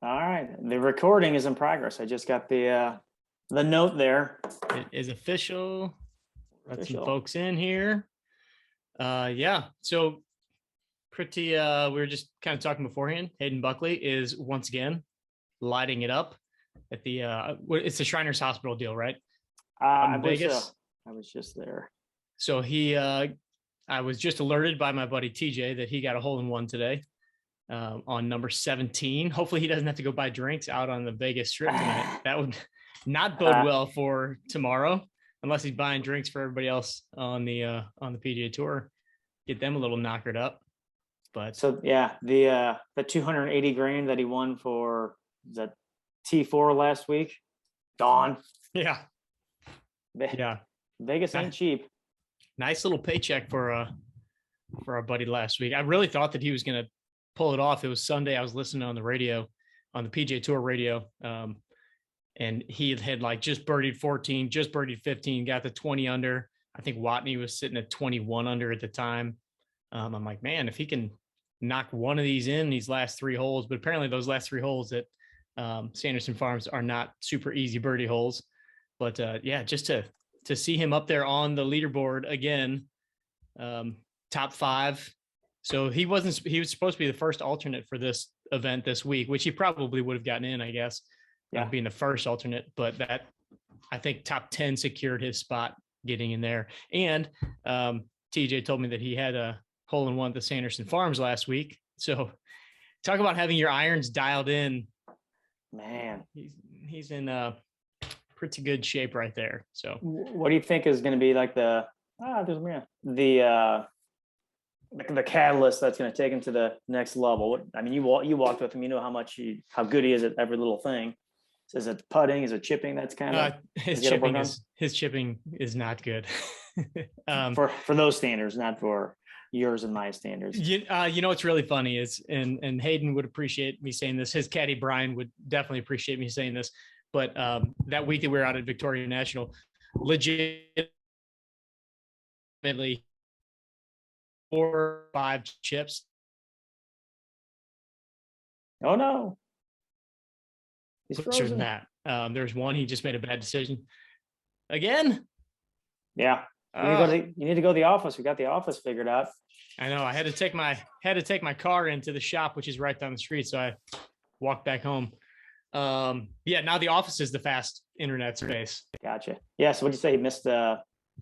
All right. The recording is in progress. I just got the note there. It is official. Got some Official. folks in here. Yeah. So we were just kind of talking beforehand. Hayden Buckley is once again lighting it up at it's the Shriners Hospital deal, right? I In believe so. Vegas. I was just there. So I was just alerted by my buddy TJ that he got a hole in one today on number 17. Hopefully he doesn't have to go buy drinks out on the Vegas Strip tonight. That would not bode well for tomorrow, unless he's buying drinks for everybody else on the PGA Tour. Get them a little knockered up. But so yeah, the 280 grand that he won for the T4 last week, gone. Yeah. Vegas ain't cheap. Nice little paycheck for our buddy last week. I really thought that he was going to pull it off. It was Sunday. I was listening on the radio, on the PGA Tour radio, and he had like just birdied 14, just birdied 15, got the 20 under. I think Watney was sitting at 21 under at the time. I'm like, man, if he can knock one of these in these last three holes, but apparently those last three holes at Sanderson Farms are not super easy birdie holes. But yeah, just to see him up there on the leaderboard again, top five. So he was supposed to be the first alternate for this event this week, which he probably would have gotten in, I guess, being the first alternate. But that, I think, top 10 secured his spot getting in there. And TJ told me that he had a hole in one at the Sanderson Farms last week. So talk about having your irons dialed in. Man, he's in pretty good shape right there. So what do you think is going to be like the catalyst that's going to take him to the next level? I mean, you walked with him, you know how good he is at every little thing. So is it putting? Is it chipping? That's kind of his chipping is not good. For those standards, not for yours and my standards. You know what's really funny is, and Hayden would appreciate me saying this. His caddy Brian would definitely appreciate me saying this. But that week that we were out at Victoria National, legitimately 4 or 5 chips. Oh no! He's frozen. That there's one he just made a bad decision again. Yeah, you need to go to the office. We got the office figured out. I know. I had to take my car into the shop, which is right down the street. So I walked back home. Yeah, now the office is the fast internet space. Gotcha. Yeah. So what'd you say? He missed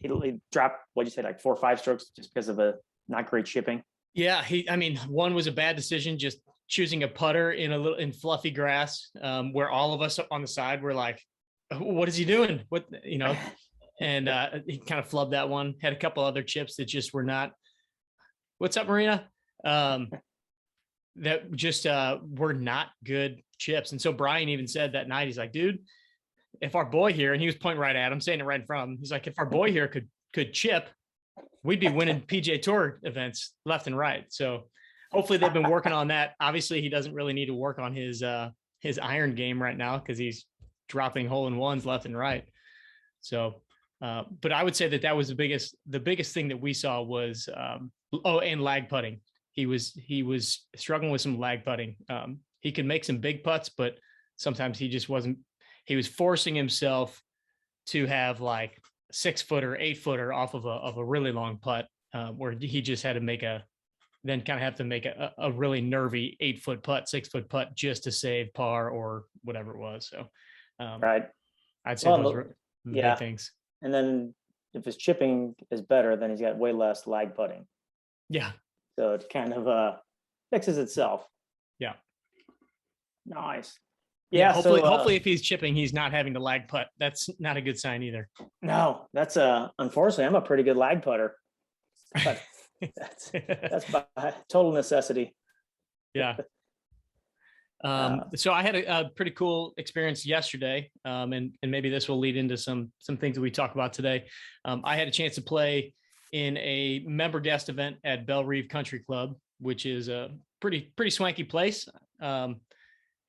he dropped, what'd you say, like 4 or 5 strokes just because of a not great chipping? Yeah. One was a bad decision, just choosing a putter in fluffy grass, where all of us on the side were like, what is he doing? And he kind of flubbed that one. Had a couple other chips that just were not. What's up, Marina? That just were not good chips. And so Brian even said that night, he's like, dude, if our boy here, and he was pointing right at him, saying it right in front of him, he's like, if our boy here could chip, we'd be winning PGA Tour events left and right. So hopefully they've been working on that. Obviously, he doesn't really need to work on his iron game right now because he's dropping hole-in-ones left and right. So, but I would say that was the biggest thing that we saw was, and lag putting. He was struggling with some lag putting. He could make some big putts, but sometimes he just wasn't. He was forcing himself to have like 6-footer, 8-footer off of a really long putt, where he just had to have to make a really nervy 8-foot putt, 6-foot putt just to save par or whatever it was. So, right. I'd say those were big things. And then if his chipping is better, then he's got way less lag putting. Yeah. So it kind of fixes itself. Yeah. Nice. Yeah. Hopefully if he's chipping, he's not having to lag putt. That's not a good sign either. No, that's unfortunately, I'm a pretty good lag putter. But that's by total necessity. Yeah. So I had a pretty cool experience yesterday, and maybe this will lead into some things that we talk about today. I had a chance to play in a member guest event at Belle Reve Country Club, which is a pretty swanky place.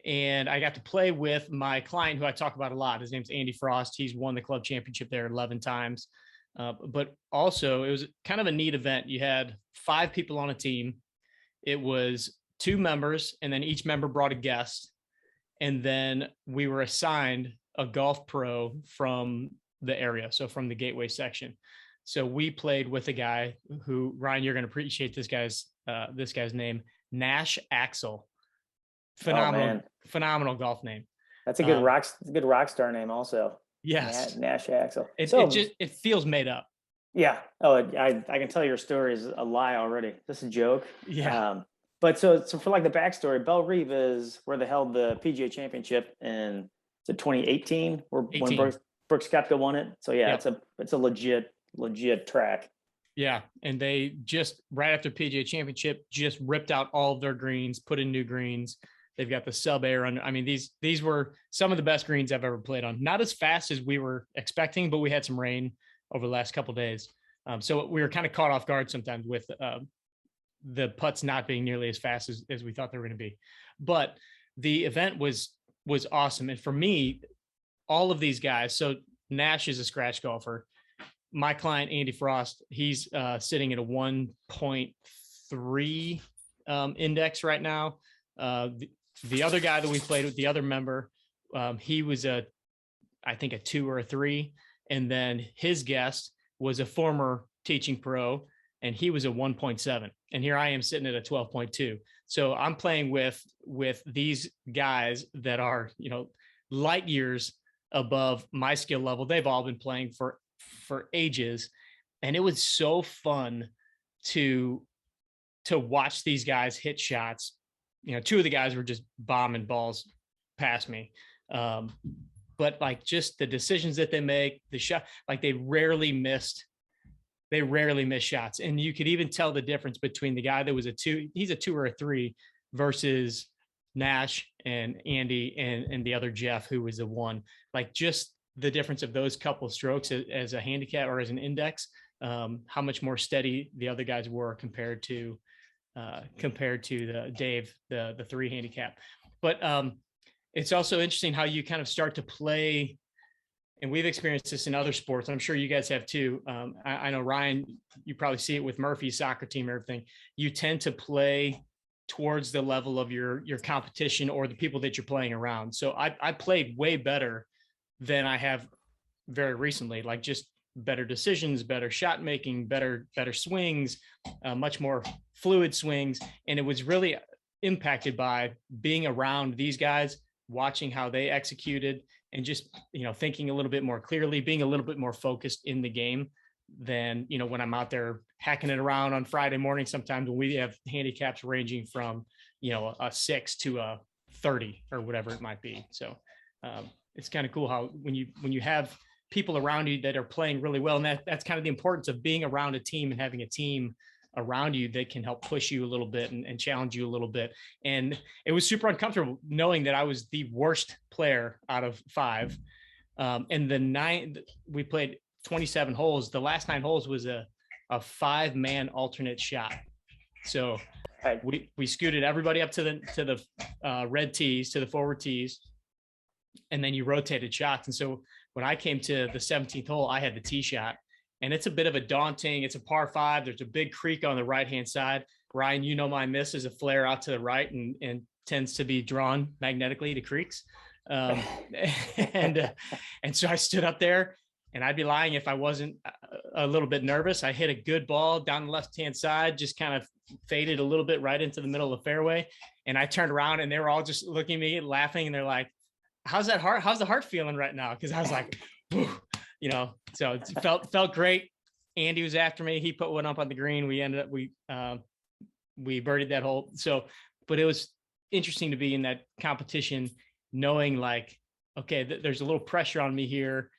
And I got to play with my client who I talk about a lot. His name's Andy Frost. He's won the club championship there 11 times. But also it was kind of a neat event. You had 5 people on a team. It was 2 members, and then each member brought a guest. And then we were assigned a golf pro from the area, so from the Gateway section. So we played with a guy who, Ryan, you're going to appreciate this guy's name, Nash Axel. Phenomenal, phenomenal golf name. That's a good rock star name also. Yes. Nash Axel. It feels made up. Yeah. Oh, I can tell your story is a lie already. This is a joke. Yeah. But so for like the backstory, Bellerive is where they held the PGA Championship in 2018, when Brooks Koepka won it. So yeah, it's a legit track. Yeah, and they just right after PGA Championship just ripped out all of their greens, put in new greens. They've got the sub air under. I mean, these were some of the best greens I've ever played on. Not as fast as we were expecting, but we had some rain over the last couple of days, so we were kind of caught off guard sometimes with the putts not being nearly as fast as we thought they were going to be. But the event was awesome, and for me, all of these guys. So Nash is a scratch golfer. My client, Andy Frost, he's sitting at a 1.3 index right now. The other guy that we played with, the other member, he was I think a 2 or a 3. And then his guest was a former teaching pro, and he was a 1.7. And here I am sitting at a 12.2. So I'm playing with these guys that are, light years above my skill level. They've all been playing for ages, and it was so fun to watch these guys hit shots. 2 of the guys were just bombing balls past me, but like just the decisions that they make, the shot, like they rarely missed shots. And you could even tell the difference between the guy that was a 2, he's a 2 or a 3, versus Nash and Andy and the other Jeff, who was a 1. Like just the difference of those couple of strokes as a handicap or as an index, how much more steady the other guys were compared to the Dave, the 3 handicap. But it's also interesting how you kind of start to play, and we've experienced this in other sports. I'm sure you guys have too. I know, Ryan, you probably see it with Murphy's soccer team and everything. You tend to play towards the level of your competition or the people that you're playing around. So I played way better than I have very recently, like just better decisions, better shot making, better swings, much more fluid swings. And it was really impacted by being around these guys, watching how they executed, and just, thinking a little bit more clearly, being a little bit more focused in the game than, when I'm out there hacking it around on Friday morning. Sometimes when we have handicaps ranging from, a 6 to a 30 or whatever it might be. So it's kind of cool how when you have people around you that are playing really well, and that's kind of the importance of being around a team and having a team around you that can help push you a little bit and challenge you a little bit. And it was super uncomfortable knowing that I was the worst player out of 5. And we played 27 holes. The last 9 holes was a 5-man alternate shot. So we scooted everybody up to the red tees, to the forward tees, and then you rotated shots. And so when I came to the 17th hole, I had the tee shot, and it's a bit of a daunting, it's a par 5. There's a big creek on the right-hand side. Ryan, my miss is a flare out to the right and tends to be drawn magnetically to creeks. And so I stood up there, and I'd be lying if I wasn't a little bit nervous. I hit a good ball down the left-hand side, just kind of faded a little bit right into the middle of the fairway. And I turned around, and they were all just looking at me and laughing. And they're like, how's the heart feeling right now? Cause I was like, so it felt great. Andy was after me. He put one up on the green. We ended up, we birdied that hole. So, but it was interesting to be in that competition, knowing like, okay, there's a little pressure on me here.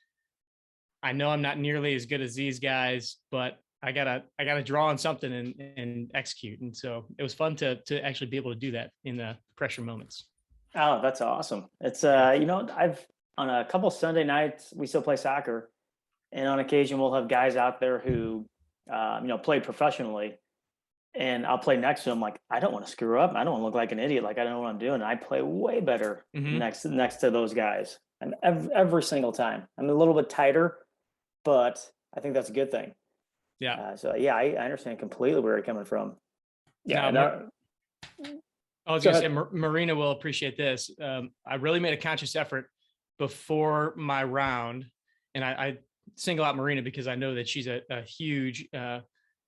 I know I'm not nearly as good as these guys, but I gotta draw on something and execute. And so it was fun to actually be able to do that in the pressure moments. Oh, that's awesome. It's I've on a couple Sunday nights, we still play soccer, and on occasion we'll have guys out there who play professionally, and I'll play next to them. Like, I don't want to screw up. I don't want to look like an idiot. Like, I don't know what I'm doing. And I play way better next to those guys. And every single time I'm a little bit tighter, but I think that's a good thing. Yeah. I understand completely where you're coming from. Yeah. I was going to say, Marina will appreciate this. I really made a conscious effort before my round, and I single out Marina because I know that she's a huge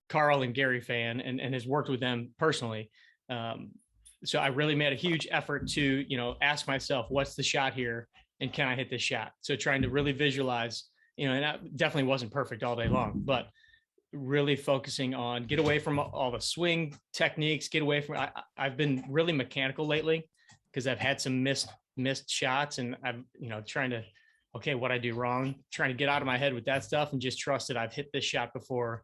Carl and Gary fan and has worked with them personally. So I really made a huge effort to, ask myself, what's the shot here? And can I hit this shot? So trying to really visualize, and that definitely wasn't perfect all day long, but really focusing on get away from all the swing techniques, get away from, I've been really mechanical lately because I've had some missed shots, and I'm, trying to, okay, what I do wrong, trying to get out of my head with that stuff and just trust that I've hit this shot before.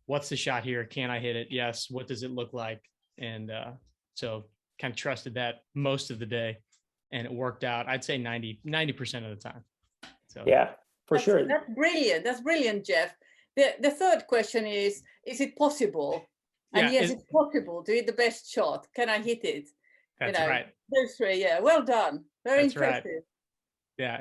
What's the shot here? Can I hit it? Yes. What does it look like? And so kind of trusted that most of the day, and it worked out. I'd say 90% of the time. So yeah, for sure. That's brilliant. That's brilliant, Jeff. The third question is it possible? And yes, it's possible to hit the best shot. Can I hit it? That's right. Those three, yeah. Well done. Very that's impressive. Right. Yeah,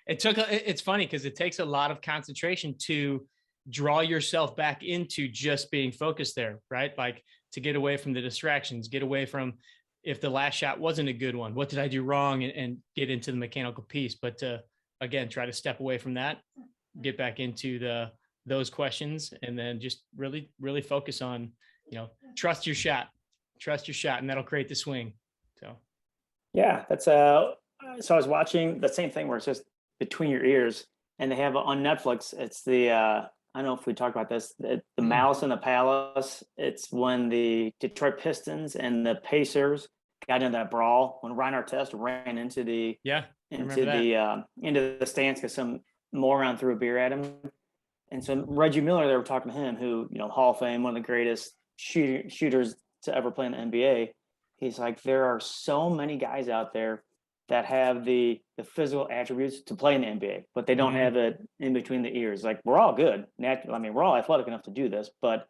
it's funny because it takes a lot of concentration to draw yourself back into just being focused there, right? Like to get away from the distractions, get away from if the last shot wasn't a good one, what did I do wrong, and get into the mechanical piece. But again, try to step away from that, get back into those questions, and then just really, really focus on, trust your shot, and that'll create the swing. So, yeah, that's so I was watching the same thing where it's just between your ears, and they have on Netflix. It's the I don't know if we talked about this, the Malice in the Palace. It's when the Detroit Pistons and the Pacers got into that brawl when Ryan Artest ran into the stands because some moron threw a beer at him. And so Reggie Miller, they were talking to him, who, Hall of Fame, one of the greatest shooters to ever play in the NBA. He's like, there are so many guys out there that have the physical attributes to play in the NBA, but they don't have it in between the ears. Like, we're all good. We're all athletic enough to do this, but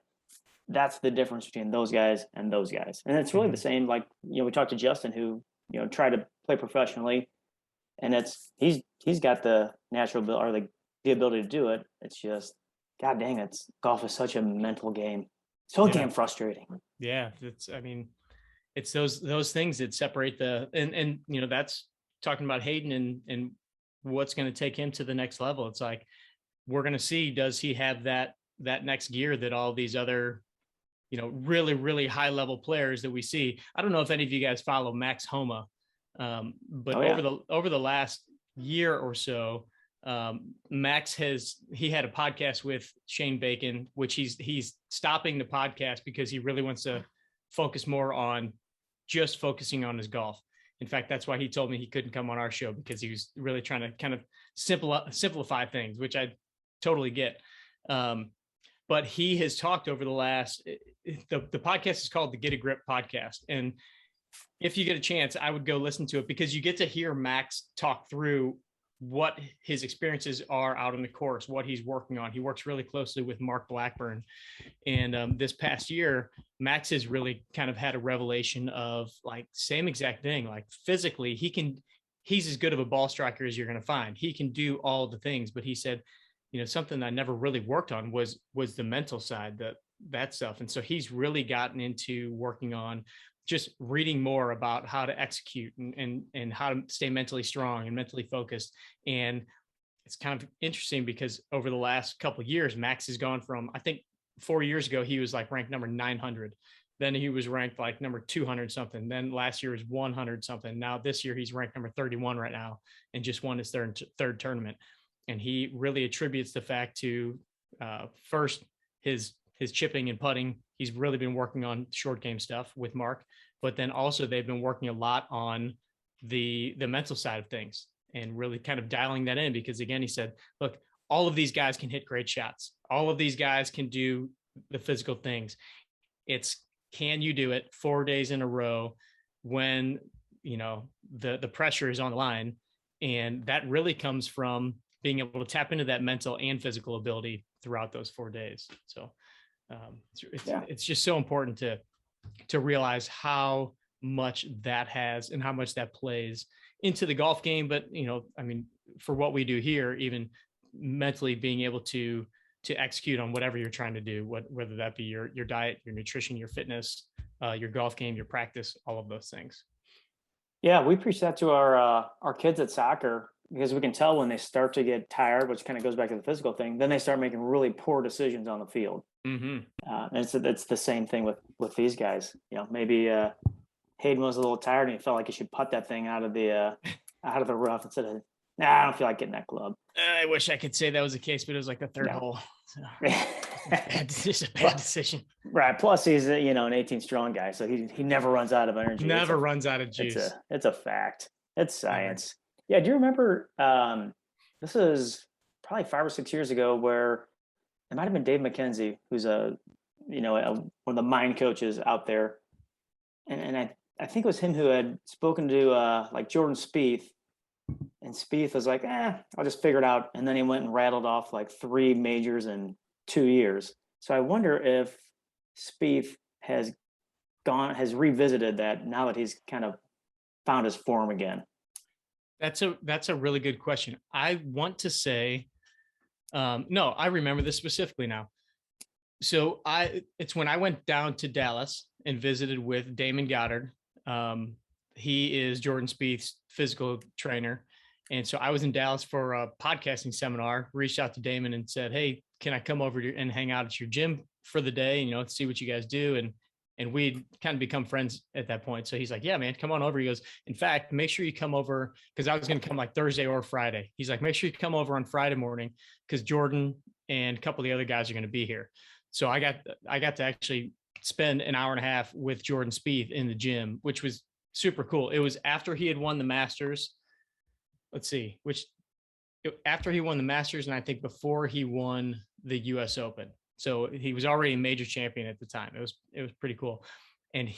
that's the difference between those guys and those guys. And it's really the same. Like, we talked to Justin, who, tried to play professionally, and he's got the natural ability or the ability to do it. It's just, God dang, golf is such a mental game. So damn frustrating. Yeah. It's those things that separate and that's talking about Hayden and what's going to take him to the next level. It's like, we're going to see, does he have that next gear that all these other, really, really high level players that we see. I don't know if any of you guys follow Max Homa, but over the last year or so, Max had a podcast with Shane Bacon, which he's stopping the podcast because he really wants to focus more on just focusing on his golf. In fact, that's why he told me he couldn't come on our show, because he was really trying to kind of simplify things, which I totally get. But he has talked over the last, the podcast is called the Get a Grip podcast. And if you get a chance, I would go listen to it, because you get to hear Max talk through what his experiences are out on the course, what he's working on. He works really closely with Mark Blackburn. And this past year, Max has really kind of had a revelation of like same exact thing. Like physically, he's as good of a ball striker as you're going to find. He can do all the things, but he said, something I never really worked on was the mental side, that stuff. And so he's really gotten into working on just reading more about how to execute and how to stay mentally strong and mentally focused. And it's kind of interesting because over the last couple of years, Max has gone from, I think 4 years ago, he was like ranked number 900. Then he was ranked like number 200 something. Then last year was 100 something. Now this year he's ranked number 31 right now and just won his third tournament. And he really attributes the fact to first his chipping and putting. He's really been working on short game stuff with Mark, but then also they've been working a lot on the mental side of things and really kind of dialing that in, because again, he said, look, all of these guys can hit great shots. All of these guys can do the physical things. It's, can you do it 4 days in a row when, the pressure is on the line? And that really comes from being able to tap into that mental and physical ability throughout those 4 days. So it's just so important to realize how much that has and how much that plays into the golf game. But, for what we do here, even mentally being able to execute on whatever you're trying to do, whether that be your diet, your nutrition, your fitness, your golf game, your practice, all of those things. Yeah, we preach that to our kids at soccer because we can tell when they start to get tired, which kind of goes back to the physical thing. Then they start making really poor decisions on the field. Mm-hmm. And it's the same thing with these guys. Maybe Hayden was a little tired and he felt like he should putt that thing out of the rough instead of, nah, I don't feel like getting that club. I wish I could say that was the case, but it was like the third hole. So it's a bad decision. Right. Plus, he's an 18 strong guy, so he never runs out of energy. Never runs out of juice. It's a fact. It's science. Yeah. Do you remember? This is probably 5 or 6 years ago, where it might have been Dave McKenzie, who's one of the mind coaches out there, and I think it was him who had spoken to like Jordan Spieth. And Spieth was like, I'll just figure it out. And then he went and rattled off like 3 majors in 2 years. So I wonder if Spieth has revisited that now that he's kind of found his form again. That's a really good question. I want to say, no, I remember this specifically now. So it's when I went down to Dallas and visited with Damon Goddard. He is Jordan Spieth's physical trainer. And so I was in Dallas for a podcasting seminar, reached out to Damon and said, hey, can I come over and hang out at your gym for the day, see what you guys do? And we'd kind of become friends at that point. So he's like, yeah, man, come on over. He goes, in fact, make sure you come over, because I was going to come like Thursday or Friday. He's like, make sure you come over on Friday morning, because Jordan and a couple of the other guys are going to be here. So I got to actually spend an hour and a half with Jordan Spieth in the gym, which was super cool. It was after he had won the Masters. After he won the Masters, and I think before he won the US Open. So he was already a major champion at the time. It was pretty cool. And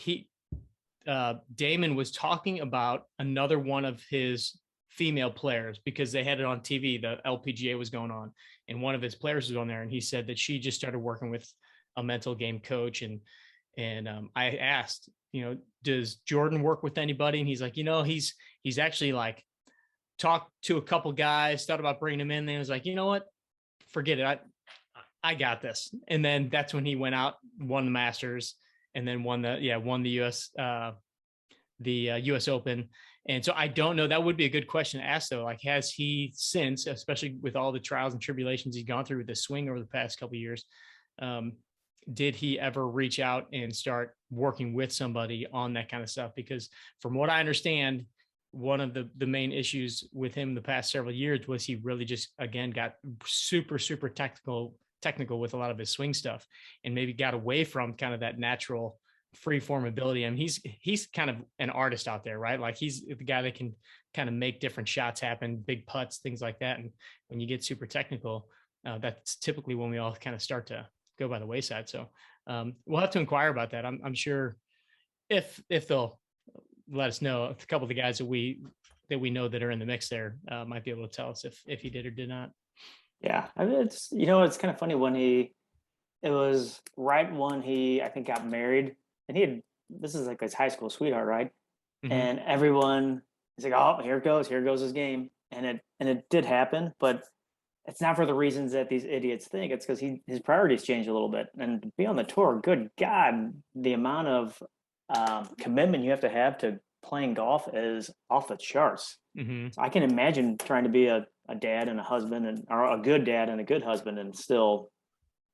Damon was talking about another one of his female players, because they had it on TV, the LPGA was going on, and one of his players was on there. And he said that she just started working with a mental game coach. And I asked, does Jordan work with anybody? And he's like, he's actually like talked to a couple guys, thought about bringing him in. Then he was like, you know what, forget it. I got this. And then that's when he went out, won the Masters, and then won the US Open. And so I don't know, that would be a good question to ask though. Like, has he since, especially with all the trials and tribulations he's gone through with the swing over the past couple of years, did he ever reach out and start working with somebody on that kind of stuff? Because from what I understand, one of the main issues with him the past several years was he really just, again, got super, super technical with a lot of his swing stuff, and maybe got away from kind of that natural free form ability. And he's kind of an artist out there, right? Like, he's the guy that can kind of make different shots happen, big putts, things like that. And when you get super technical, that's typically when we all kind of start to go by the wayside. So we'll have to inquire about that. I'm sure if they'll let us know, a couple of the guys that we know that are in the mix there might be able to tell us if he did or did not. Yeah, I mean, it's kind of funny when it was right when he, I think, got married, and this is like his high school sweetheart, right? Mm-hmm. And everyone is like, oh, here goes his game, and it did happen, but it's not for the reasons that these idiots think. It's because his priorities changed a little bit. And to be on the tour, good God, the amount of commitment you have to playing golf is off the charts. Mm-hmm. So I can imagine trying to be a dad and a husband, or a good dad and a good husband, and still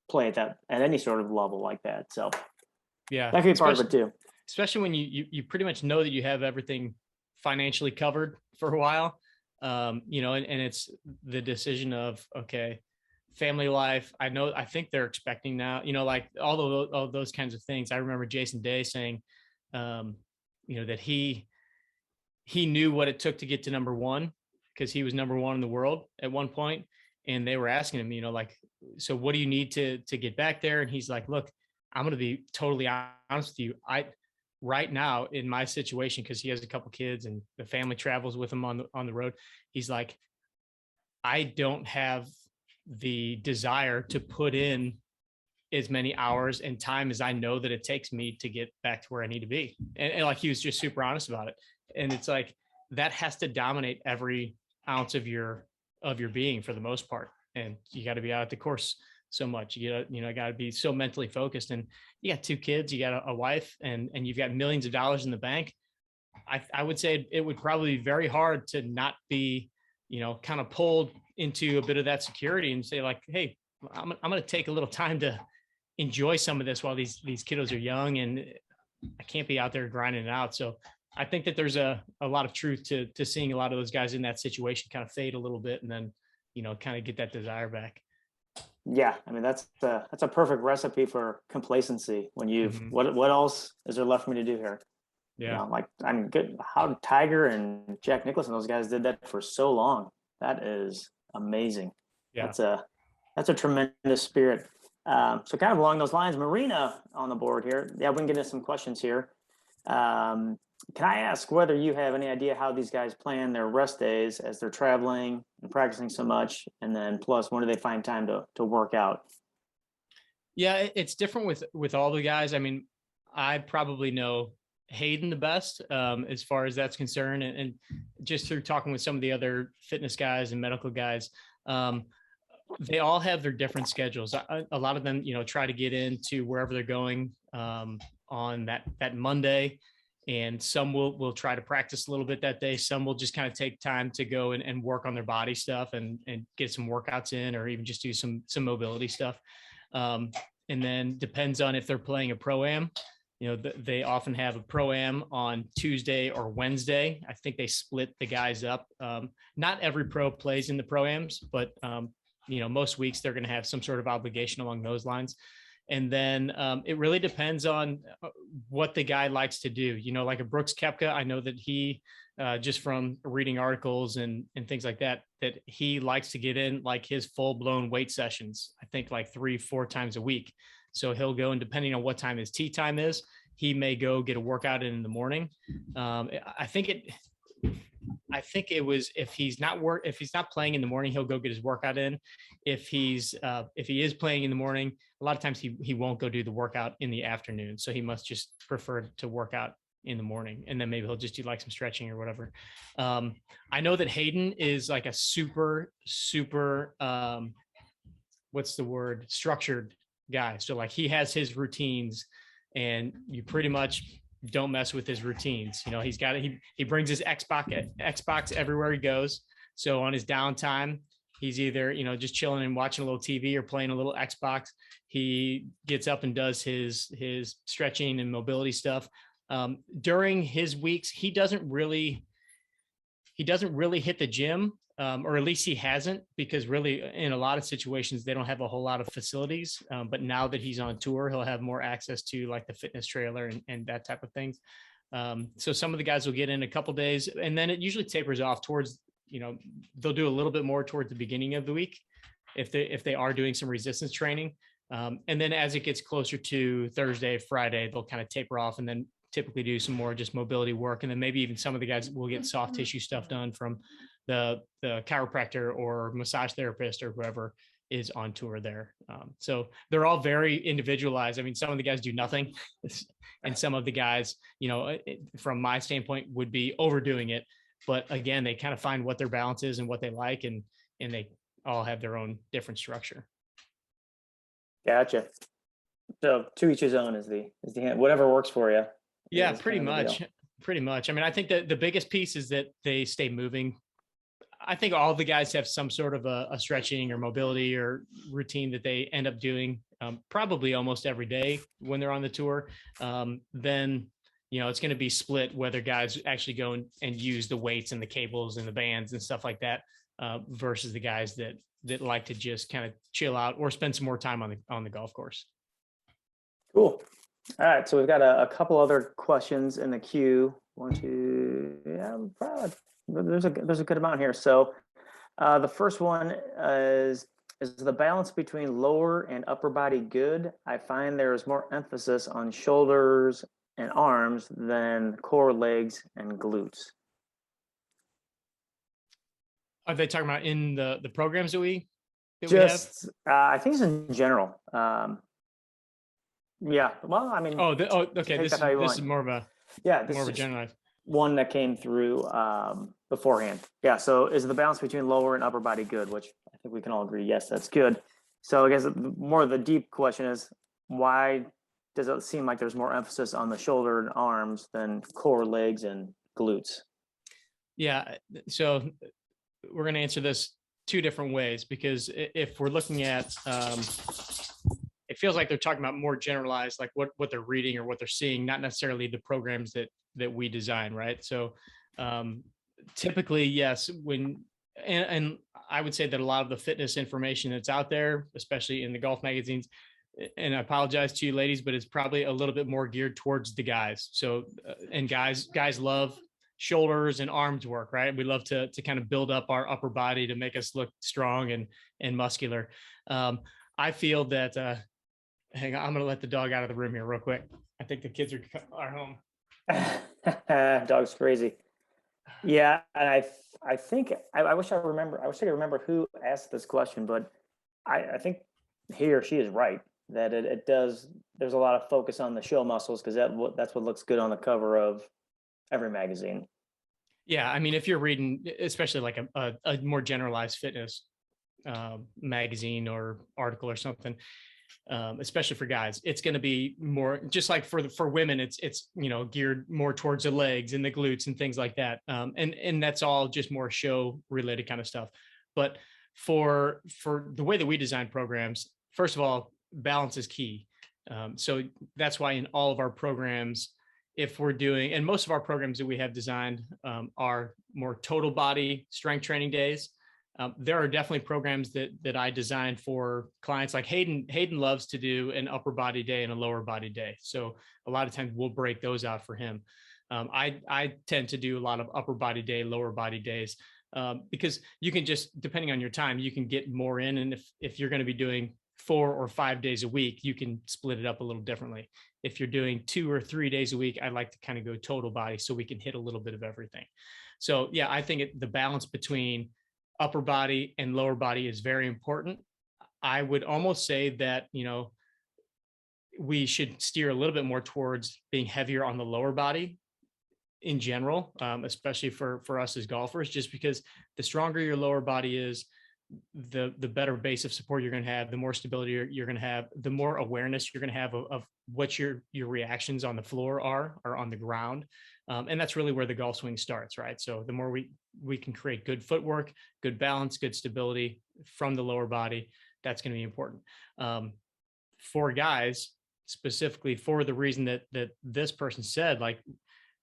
play at any sort of level like that. So yeah, that could be part of it too. Especially when you pretty much know that you have everything financially covered for a while. And it's the decision of, okay, family life. I think they're expecting now, like all those kinds of things. I remember Jason Day saying, that he knew what it took to get to number one, because he was number one in the world at one point. And they were asking him, like, so what do you need to get back there? And he's like, look, I'm going to be totally honest with you. Right now in my situation, because he has a couple kids and the family travels with him on the road, he's like, I don't have the desire to put in as many hours and time as I know that it takes me to get back to where I need to be. And like, he was just super honest about it. And it's like, that has to dominate every ounce of your being for the most part. And you got to be out at the course so much. Got to be so mentally focused, and you got 2 kids, you got a wife, and you've got millions of dollars in the bank. I would say it would probably be very hard to not be, kind of pulled into a bit of that security and say like, hey, I'm going to take a little time to enjoy some of this while these kiddos are young, and I can't be out there grinding it out. So I think that there's a lot of truth to seeing a lot of those guys in that situation kind of fade a little bit and then, kind of get that desire back. Yeah, I mean that's a perfect recipe for complacency when you've Mhm. what else is there left for me to do here? Yeah. Like I'm good. How Tiger and Jack Nicklaus and those guys did that for so long. That is amazing. Yeah. That's a tremendous spirit. So kind of along those lines, Marina on the board here. Yeah, we can get into some questions here. Can I ask whether you have any idea how these guys plan their rest days as they're traveling and practicing so much, and then plus when do they find time to work out? Yeah, it's different with all the guys. I mean, I probably know Hayden the best as far as that's concerned, and just through talking with some of the other fitness guys and medical guys, they all have their different schedules. A lot of them, try to get into wherever they're going on that Monday, and some will try to practice a little bit that day. Some will just kind of take time to go and work on their body stuff and get some workouts in, or even just do some mobility stuff. And then depends on if they're playing a pro-am. They often have a pro-am on Tuesday or Wednesday. I think they split the guys up. Not every pro plays in the pro-ams, but most weeks they're going to have some sort of obligation along those lines. And then it really depends on what the guy likes to do. Like a Brooks Koepka, I know that he, just from reading articles and things like that he likes to get in like his full-blown weight sessions, I think like 3-4 times a week. So he'll go, and depending on what time his tee time is, he may go get a workout in the morning. I think it was, if he's not playing in the morning, he'll go get his workout in. If he is playing in the morning, a lot of times he won't go do the workout in the afternoon. So he must just prefer to work out in the morning, and then maybe he'll just do like some stretching or whatever. I know that Hayden is like a super what's the word, structured guy. So like he has his routines, and you pretty much don't mess with his routines. He brings his Xbox everywhere he goes. So on his downtime, he's either, just chilling and watching a little TV or playing a little Xbox. He gets up and does his stretching and mobility stuff. During his weeks, he doesn't really hit the gym, or at least he hasn't, because really in a lot of situations, they don't have a whole lot of facilities. But now that he's on tour, he'll have more access to like the fitness trailer and that type of things. So some of the guys will get in a couple days, and then it usually tapers off towards, they'll do a little bit more towards the beginning of the week if they are doing some resistance training. And then as it gets closer to Thursday, Friday, they'll kind of taper off and then typically do some more just mobility work. And then maybe even some of the guys will get soft tissue stuff done from the chiropractor or massage therapist or whoever is on tour there. So they're all very individualized. I mean, some of the guys do nothing, and some of the guys, from my standpoint, would be overdoing it. But again, they kind of find what their balance is and what they like, and they all have their own different structure. Gotcha. So to each his own is the whatever works for you. Yeah, pretty much. I mean, I think that the biggest piece is that they stay moving. I think all the guys have some sort of a stretching or mobility or routine that they end up doing probably almost every day when they're on the tour. Then, it's going to be split whether guys actually go and use the weights and the cables and the bands and stuff like that versus the guys that like to just kind of chill out or spend some more time on the golf course. Cool. All right, so we've got a couple other questions in the queue. One, two, yeah, probably, there's a good amount here. So the first one is the balance between lower and upper body good? I find there is more emphasis on shoulders and arms than core, legs, and glutes. Are they talking about in the programs that we have? I think it's in general. Yeah. Well, I mean. Okay. This is more of a generalized one that came through beforehand. Yeah. So is the balance between lower and upper body good? Which I think we can all agree, yes, that's good. So I guess more of the deep question is, why does it seem like there's more emphasis on the shoulder and arms than core, legs, and glutes? Yeah. So we're going to answer this two different ways, because if we're looking at, it feels like they're talking about more generalized, like what they're reading or what they're seeing, not necessarily the programs that we design, right? So typically, yes, and I would say that a lot of the fitness information that's out there, especially in the golf magazines, and I apologize to you ladies, but it's probably a little bit more geared towards the guys. So and guys love shoulders and arms work, right? We love to kind of build up our upper body to make us look strong and muscular. I feel that hang on, I'm going to let the dog out of the room here real quick. I think the kids are home. Dog's crazy. Yeah, and I think I wish I could remember who asked this question, but I think he or she is right that it does. There's a lot of focus on the show muscles because that's what looks good on the cover of every magazine. Yeah, I mean, if you're reading, especially like a more generalized fitness magazine or article or something, especially for guys, it's going to be more just like for women. It's geared more towards the legs and the glutes and things like that, and that's all just more show related kind of stuff. But for the way that we design programs, first of all, balance is key. So that's why in all of our programs, if we're doing, and most of our programs that we have designed are more total body strength training days. There are definitely programs that I designed for clients. Like Hayden loves to do an upper body day and a lower body day. So a lot of times we'll break those out for him. I tend to do a lot of upper body day, lower body days, because you can just, depending on your time, you can get more in. And if you're going to be doing 4 or 5 days a week, you can split it up a little differently. If you're doing 2 or 3 days a week, I like to kind of go total body so we can hit a little bit of everything. So yeah, I think the balance between upper body and lower body is very important. I would almost say that, we should steer a little bit more towards being heavier on the lower body in general, especially for us as golfers, just because the stronger your lower body is, the better base of support you're going to have, the more stability you're going to have, the more awareness you're going to have of what your reactions on the floor are on the ground. And that's really where the golf swing starts, right? So the more we can create good footwork, good balance, good stability from the lower body, that's going to be important. For guys, specifically for the reason that this person said, like,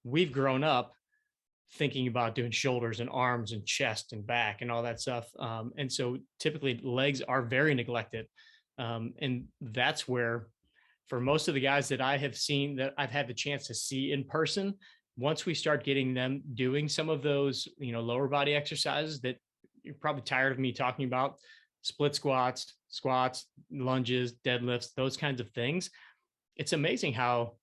we've grown up thinking about doing shoulders and arms and chest and back and all that stuff. And so typically legs are very neglected. And that's where, for most of the guys that I have seen, that I've had the chance to see in person, once we start getting them doing some of those, lower body exercises that you're probably tired of me talking about, split squats, lunges, deadlifts, those kinds of things, it's amazing how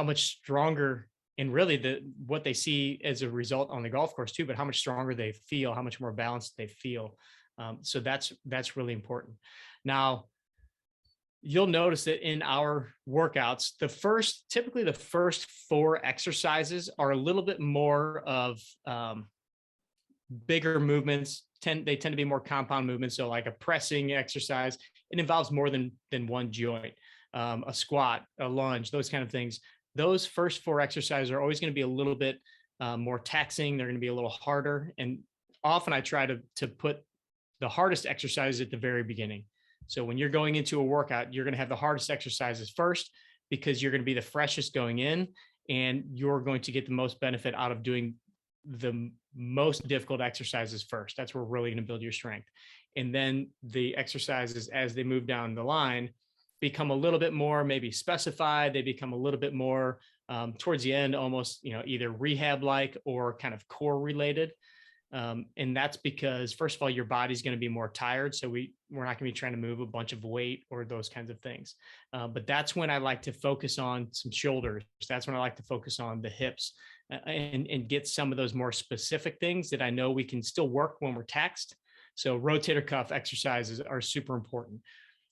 much stronger, and really what they see as a result on the golf course too, but how much stronger they feel, how much more balanced they feel. So that's really important. Now, you'll notice that in our workouts, typically the first 4 exercises are a little bit more of bigger movements. They tend to be more compound movements. So like a pressing exercise, it involves more than one joint. A squat, a lunge, those kind of things. Those first 4 exercises are always going to be a little bit more taxing. They're going to be a little harder. And often I try to put the hardest exercises at the very beginning. So when you're going into a workout, you're going to have the hardest exercises first, because you're going to be the freshest going in, and you're going to get the most benefit out of doing the most difficult exercises first. That's where we're really going to build your strength. And then the exercises, as they move down the line, become a little bit more maybe specified. They become a little bit more towards the end, almost, either rehab like or kind of core related. And that's because, first of all, your body's going to be more tired. So we're not going to be trying to move a bunch of weight or those kinds of things. But that's when I like to focus on some shoulders. That's when I like to focus on the hips and get some of those more specific things that I know we can still work when we're taxed. So rotator cuff exercises are super important.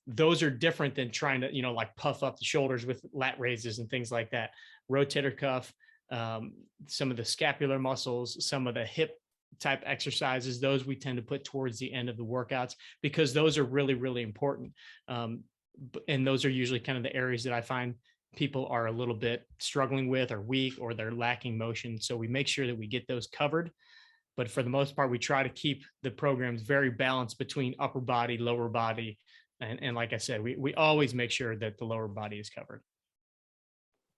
Those are different than trying to, like puff up the shoulders with lat raises and things like that. Rotator cuff, some of the scapular muscles, some of the hip type exercises, those we tend to put towards the end of the workouts because those are really, really important. And those are usually kind of the areas that I find people are a little bit struggling with or weak or they're lacking motion. So we make sure that we get those covered. But for the most part, we try to keep the programs very balanced between upper body, lower body. And like I said, we always make sure that the lower body is covered.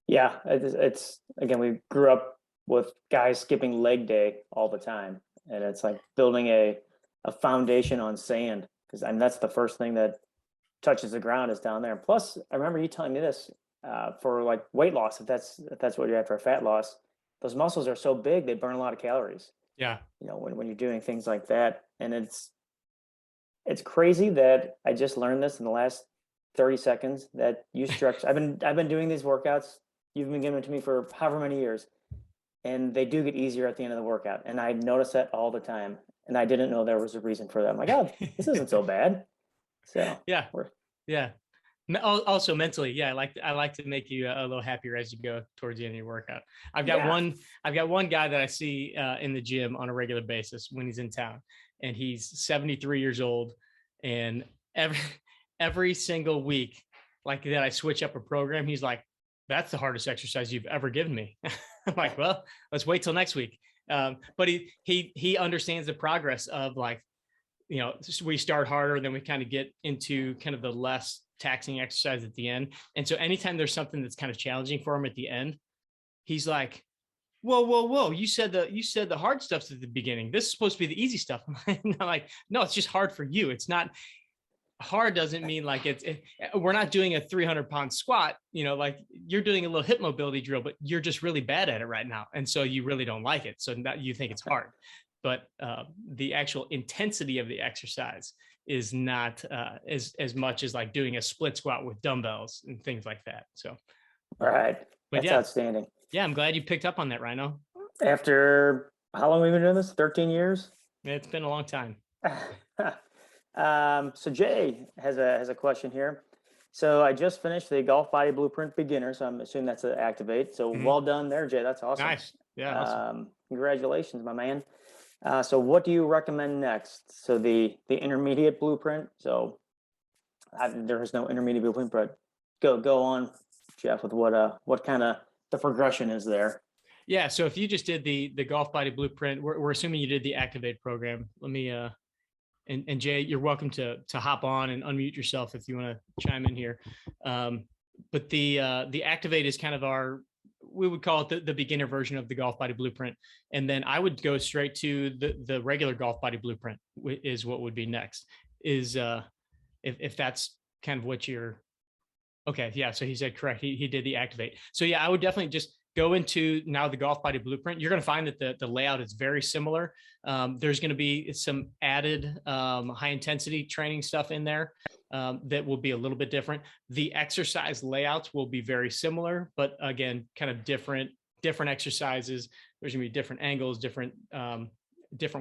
Yeah, it's again, we grew up with guys skipping leg day all the time, and it's like building a foundation on sand because I mean that's the first thing that touches the ground is down there. Plus, I remember you telling me this for like weight loss, if that's what you're after, fat loss, those muscles are so big they burn a lot of calories. Yeah. You know, when you're doing things like that, and it's crazy that I just learned this in the last 30 seconds that you stretch. I've been doing these workouts. You've been giving it to me for however many years, and they do get easier at the end of the workout. And I notice that all the time. And I didn't know there was a reason for that. I'm like, oh, this isn't so bad. So yeah. Also mentally, yeah, I like to make you a little happier as you go towards the end of your workout. I've got one guy that I see in the gym on a regular basis when he's in town, and he's 73 years old, and every single week, like that, I switch up a program. He's like, "That's the hardest exercise you've ever given me." I'm like, "Well, let's wait till next week." But he understands the progress of like, you know, we start harder, then we kind of get into kind of the less taxing exercise at the end. And so anytime there's something that's kind of challenging for him at the end, he's like, whoa, you said the hard stuff's at the beginning. This is supposed to be the easy stuff. And I'm like, no, it's just hard for you. It's not hard. Doesn't mean like we're not doing a 300-pound squat, you know, like you're doing a little hip mobility drill, but you're just really bad at it right now. And so you really don't like it. So now you think it's hard. But the actual intensity of the exercise is not as much as like doing a split squat with dumbbells and things like that. So, all right, but that's outstanding. Yeah, I'm glad you picked up on that, Rhino. After how long have we been doing this? 13 years? Yeah, it's been a long time. So Jay has a question here. So I just finished the Golf Body Blueprint Beginner, so I'm assuming that's an Activate. So well done there, Jay. That's awesome. Nice. Yeah. Awesome. Congratulations, my man. So what do you recommend next? So the intermediate blueprint. So there is no intermediate blueprint, but go on, Jeff, with what kind of the progression is there. Yeah. So if you just did the Golf Body Blueprint, we're assuming you did the Activate program. Let me and Jay, you're welcome to hop on and unmute yourself if you want to chime in here. But the Activate is kind of we would call it the beginner version of the Golf Body Blueprint. And then I would go straight to the regular Golf Body Blueprint is what would be next is if that's kind of what you're, okay. Yeah. So he said, correct. He did the Activate. So yeah, I would definitely just go into now the Golf Body Blueprint. You're going to find that the layout is very similar. There's going to be some added high intensity training stuff in there that will be a little bit different. The exercise layouts will be very similar, but again, kind of different exercises. There's going to be different angles, different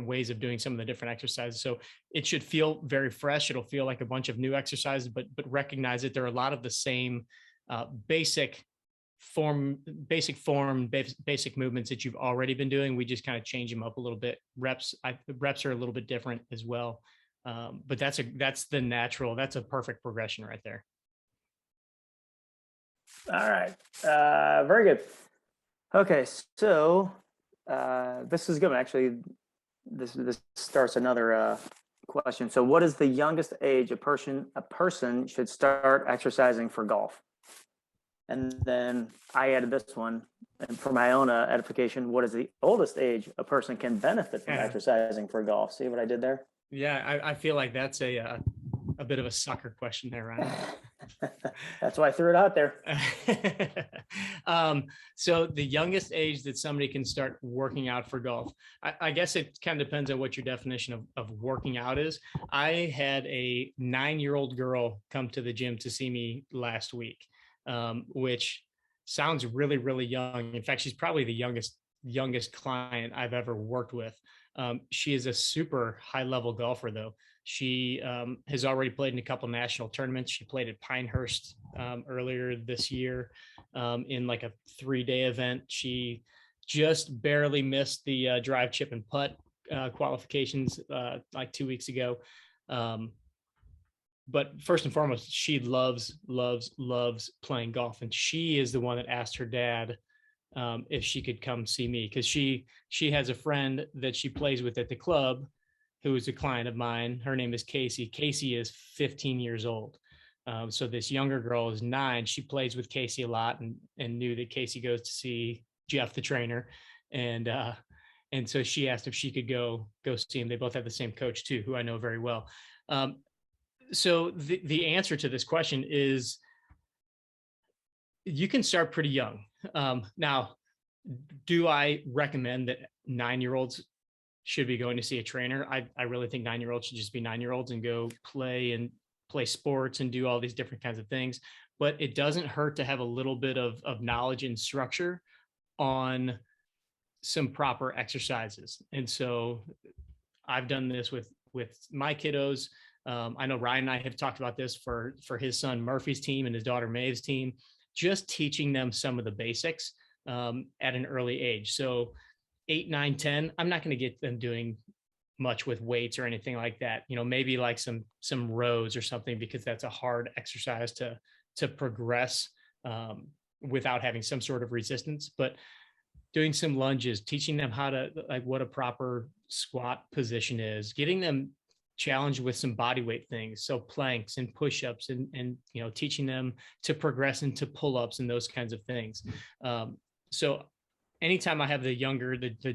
ways of doing some of the different exercises. So it should feel very fresh. It'll feel like a bunch of new exercises, but recognize that there are a lot of the same basic movements that you've already been doing. We just kind of change them up a little bit. Reps are a little bit different as well. But that's a perfect progression right there. All right. Very good. Okay. So this is good. Actually, this starts another question. So what is the youngest age a person should start exercising for golf? And then I added this one, and for my own edification, what is the oldest age a person can benefit from exercising for golf? See what I did there? Yeah, I feel like that's a bit of a sucker question there, Ryan. That's why I threw it out there. So the youngest age that somebody can start working out for golf, I guess it kind of depends on what your definition of working out is. I had a 9-year-old girl come to the gym to see me last week. Which sounds really, really young. In fact, she's probably the youngest client I've ever worked with. She is a super high level golfer though. She has already played in a couple national tournaments. She played at Pinehurst earlier this year in like a 3-day event. She just barely missed the drive, chip, and putt qualifications like 2 weeks ago. But first and foremost, she loves playing golf. And she is the one that asked her dad if she could come see me, because she has a friend that she plays with at the club who is a client of mine. Her name is Casey. Casey is 15 years old. So this younger girl is 9. She plays with Casey a lot and knew that Casey goes to see Jeff, the trainer. And so she asked if she could go see him. They both have the same coach too, who I know very well. So the answer to this question is you can start pretty young. Now, do I recommend that 9-year-olds should be going to see a trainer? I really think 9-year-olds should just be 9-year-olds and go play sports and do all these different kinds of things. But it doesn't hurt to have a little bit of knowledge and structure on some proper exercises. And so I've done this with my kiddos. I know Ryan and I have talked about this for his son Murphy's team and his daughter Maeve's team, just teaching them some of the basics at an early age. So 8, 9, 10, I'm not going to get them doing much with weights or anything like that. Maybe like some rows or something, because that's a hard exercise to progress without having some sort of resistance. But doing some lunges, teaching them how to, like, what a proper squat position is, getting them challenged with some body weight things. So planks and push-ups and teaching them to progress into pull-ups and those kinds of things. So anytime I have the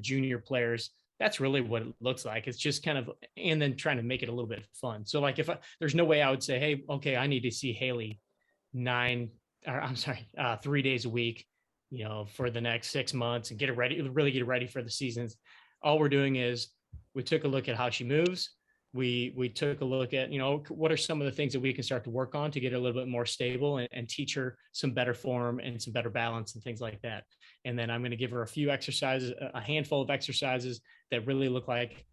junior players, that's really what it looks like. It's just kind of, and then trying to make it a little bit fun. So like there's no way I would say, hey, okay, I need to see Haley 3 days a week, for the next 6 months and really get ready for the seasons. All we're doing is we took a look at how she moves. We took a look at, what are some of the things that we can start to work on to get a little bit more stable and teach her some better form and some better balance and things like that. And then I'm going to give her a few exercises, a handful of exercises that really look like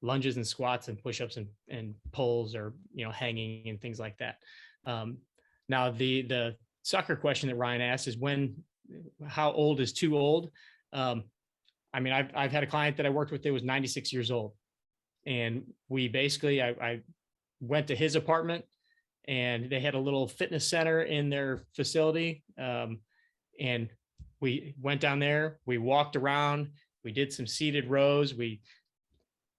lunges and squats and push-ups and pulls, or, hanging and things like that. Now the sucker question that Ryan asked is how old is too old? I've had a client that I worked with that was 96 years old. And we basically, I went to his apartment, and they had a little fitness center in their facility. And we went down there, we walked around, we did some seated rows. We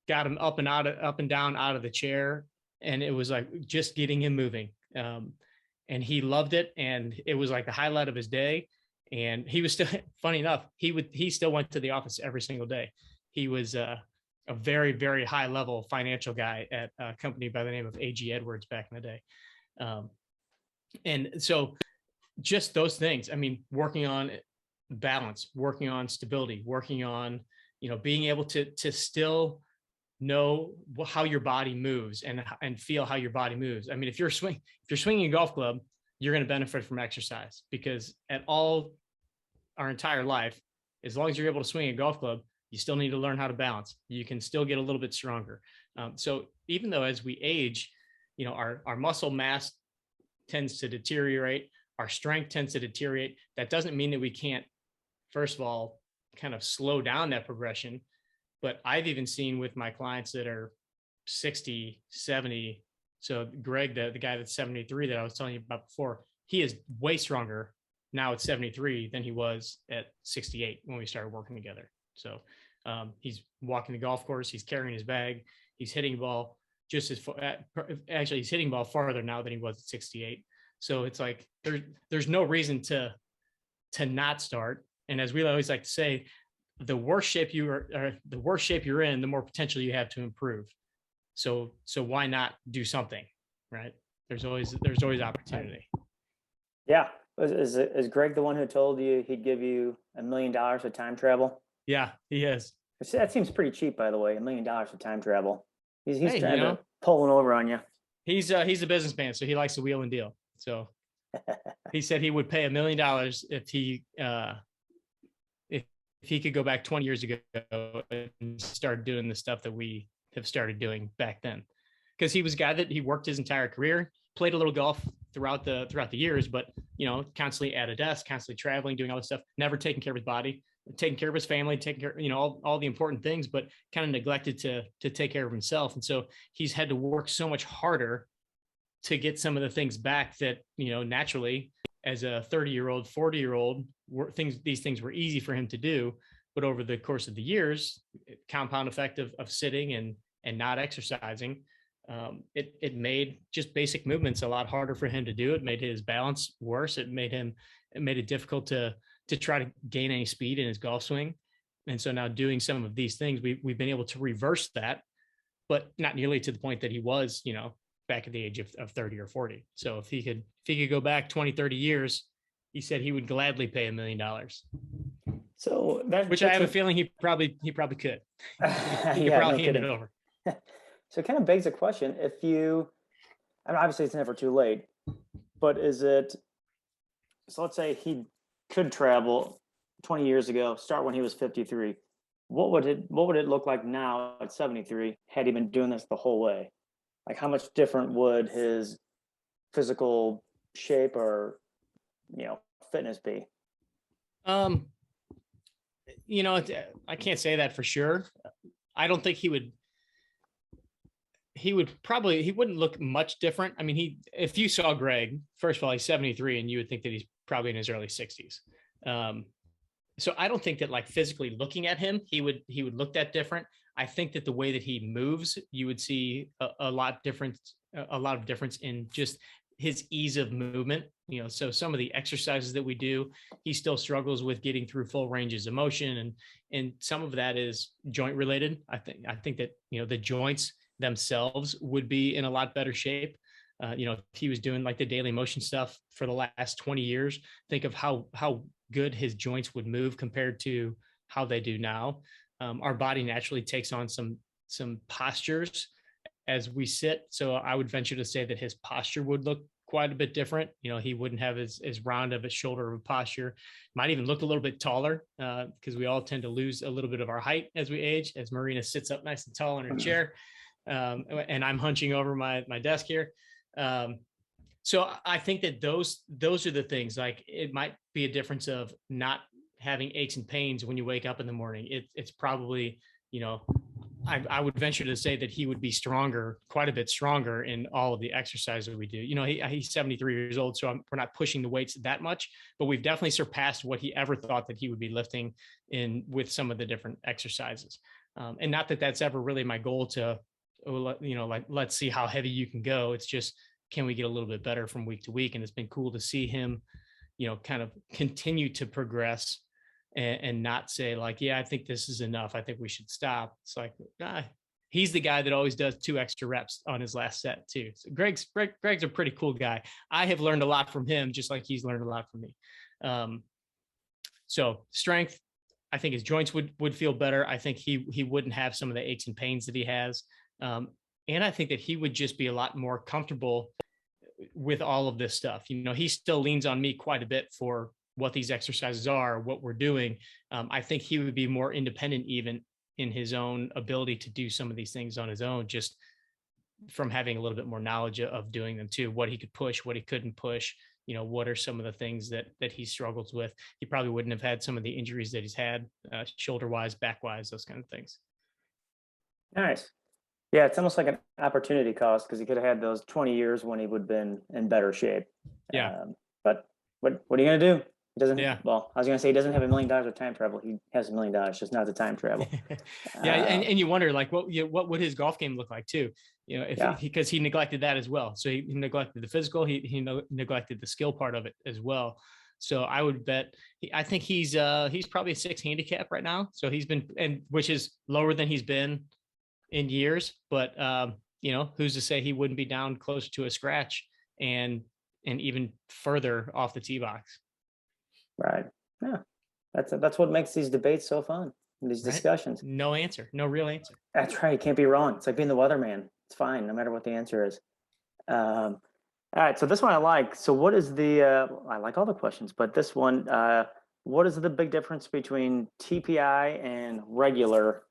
got him up and down out of the chair. And it was like just getting him moving. And he loved it. And it was like the highlight of his day. And he was still, funny enough, he still went to the office every single day. He was a very, very high level financial guy at a company by the name of AG Edwards back in the day. And so just those things, working on balance, working on stability, working on, being able to still know how your body moves and feel how your body moves. If you're swinging a golf club, you're going to benefit from exercise, because at all our entire life, as long as you're able to swing a golf club, you still need to learn how to balance. You can still get a little bit stronger. So even though as we age, our muscle mass tends to deteriorate, our strength tends to deteriorate, that doesn't mean that we can't, first of all, kind of slow down that progression. But I've even seen with my clients that are 60, 70. So Greg, the guy that's 73 that I was telling you about before, he is way stronger now at 73 than he was at 68 when we started working together. So he's walking the golf course, he's carrying his bag, he's hitting the ball just as far, actually he's hitting the ball farther now than he was at 68. So it's like there's no reason to not start. And as we always like to say, the worse shape you're in, the more potential you have to improve. So why not do something, right? There's always opportunity. Yeah. Is Greg the one who told you he'd give you $1 million of time travel? Yeah, he is. That seems pretty cheap, by the way. $1 million of time travel. He's trying to pull one over on you. He's a businessman, so he likes to wheel and deal. So he said he would pay $1 million if he could go back 20 years ago and start doing the stuff that we have started doing back then. Because he was a guy that he worked his entire career, played a little golf throughout the years, but constantly at a desk, constantly traveling, doing all this stuff, never taking care of his body. taking care of his family, taking care, all the important things, but kind of neglected to take care of himself. And so he's had to work so much harder to get some of the things back that, naturally as a 30-year-old, 40-year-old, these things were easy for him to do. But over the course of the years, compound effect of sitting and not exercising, it made just basic movements a lot harder for him to do. It made his balance worse. It made it difficult to try to gain any speed in his golf swing. And so now doing some of these things, we've been able to reverse that, but not nearly to the point that he was, back at the age of 30 or 40. So if he could go back 20, 30 years, he said he would gladly pay $1 million. So which I have a feeling he probably could. He could probably hand it over. So it kind of begs the question, obviously it's never too late, but so let's say he could travel 20 years ago, start when he was 53. What would it look like now at 73 had he been doing this the whole way? Like, how much different would his physical shape or, fitness be? I can't say that for sure. I don't think he wouldn't look much different. I mean, if you saw Greg, first of all, he's 73 and you would think that he's probably in his early 60s. So I don't think that, like, physically looking at him, he would look that different. I think that the way that he moves, you would see a lot of difference in just his ease of movement. So some of the exercises that we do, he still struggles with getting through full ranges of motion, and some of that is joint related. I think that the joints themselves would be in a lot better shape. If he was doing like the daily motion stuff for the last 20 years, think of how good his joints would move compared to how they do now. Our body naturally takes on some postures as we sit. So I would venture to say that his posture would look quite a bit different. He wouldn't have as round of a shoulder of a posture, might even look a little bit taller, because we all tend to lose a little bit of our height as we age, as Marina sits up nice and tall in her chair. And I'm hunching over my desk here. So I think that those are the things. Like, it might be a difference of not having aches and pains when you wake up in the morning. It's probably, I would venture to say that he would be stronger, quite a bit stronger in all of the exercises we do. He's 73 years old, so we're not pushing the weights that much, but we've definitely surpassed what he ever thought that he would be lifting in with some of the different exercises. And not that that's ever really my goal to, let's see how heavy you can go. It's just, can we get a little bit better from week to week? And it's been cool to see him, kind of continue to progress and not say like, yeah, I think this is enough, I think we should stop. It's like, he's the guy that always does 2 extra reps on his last set too. So Greg's a pretty cool guy. I have learned a lot from him, just like he's learned a lot from me. So strength, I think his joints would feel better. I think he wouldn't have some of the aches and pains that he has. And I think that he would just be a lot more comfortable with all of this stuff. He still leans on me quite a bit for what these exercises are, what we're doing. I think he would be more independent even in his own ability to do some of these things on his own, just from having a little bit more knowledge of doing them too, what he could push, what he couldn't push, what are some of the things that he struggles with. He probably wouldn't have had some of the injuries that he's had, shoulder wise, back wise, those kind of things. Nice. Yeah, it's almost like an opportunity cost, because he could have had those 20 years when he would have been in better shape. Yeah. But what are you going to do? He doesn't. Yeah. Well, I was going to say he doesn't have $1 million of time travel. He has $1 million, just not the time travel. Yeah, and you wonder, like, what would his golf game look like too? Because he neglected that as well. So he neglected the physical. He neglected the skill part of it as well. So I would bet. I think he's probably a 6 handicap right now. So he's been, and which is lower than he's been in years. But who's to say he wouldn't be down close to a scratch and even further off the tee box. Right. Yeah. That's what makes these debates so fun. These discussions. No answer. No real answer. That's right. You can't be wrong. It's like being the weatherman. It's fine, no matter what the answer is. All right. So this one I like. So what is I like all the questions, but this one, what is the big difference between TPI and regular